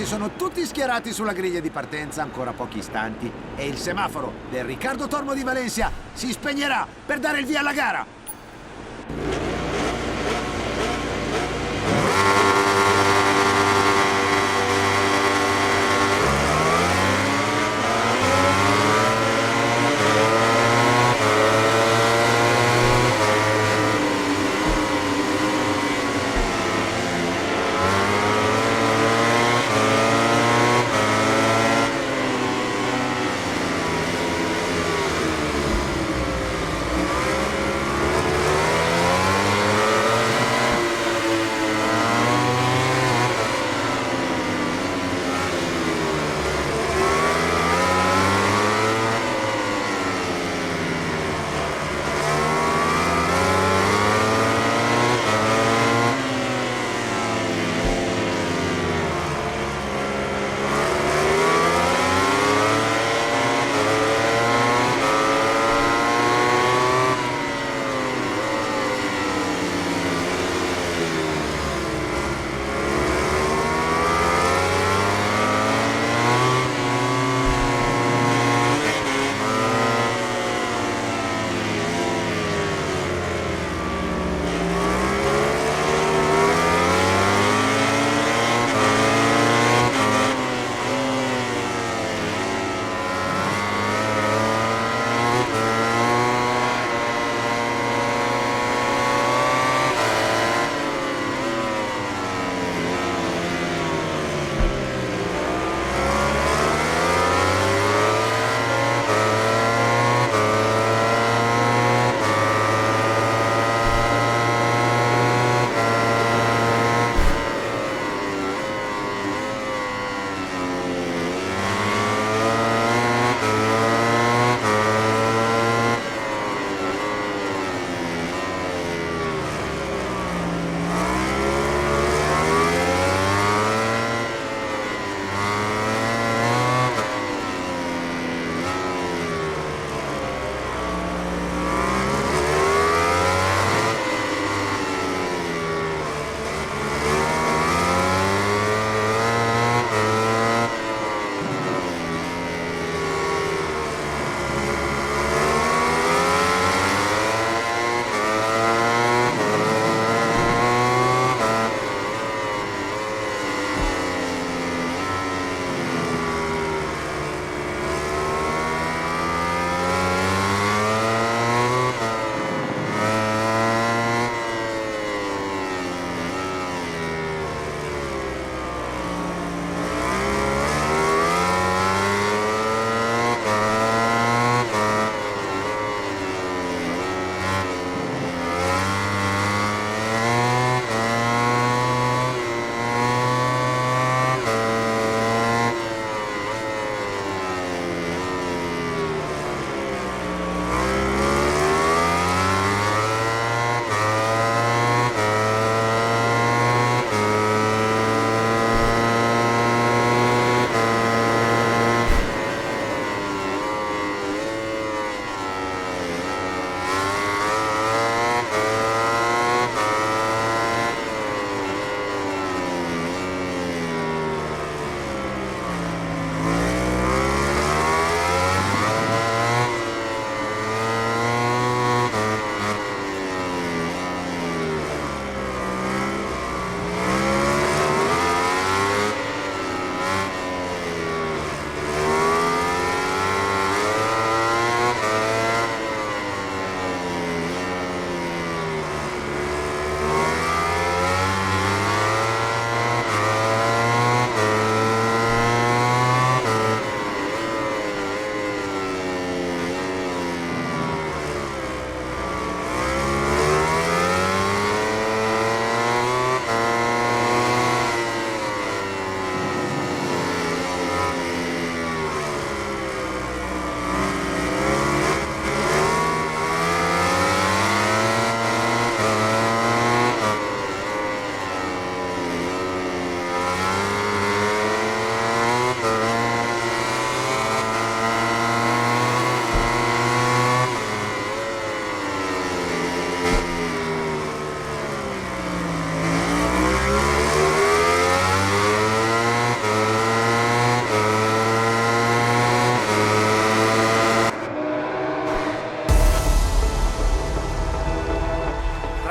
sono tutti schierati sulla griglia di partenza ancora pochi istanti e il semaforo del Riccardo Tormo di Valencia si spegnerà per dare il via alla gara.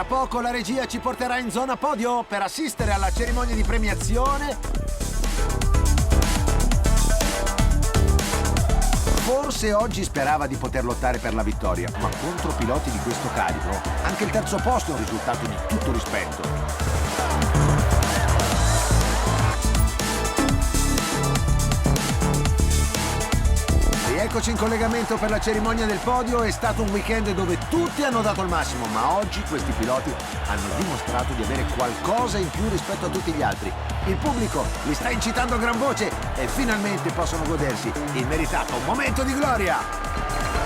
poco la regia ci porterà in zona podio per assistere alla cerimonia di premiazione. Forse oggi sperava di poter lottare per la vittoria, ma contro piloti di questo calibro anche il terzo posto è un risultato di tutto rispetto. Eccoci in collegamento per la cerimonia del podio. È stato un weekend dove tutti hanno dato il massimo, ma oggi questi piloti hanno dimostrato di avere qualcosa in più rispetto a tutti gli altri. Il pubblico li sta incitando a gran voce e finalmente possono godersi il meritato momento di gloria.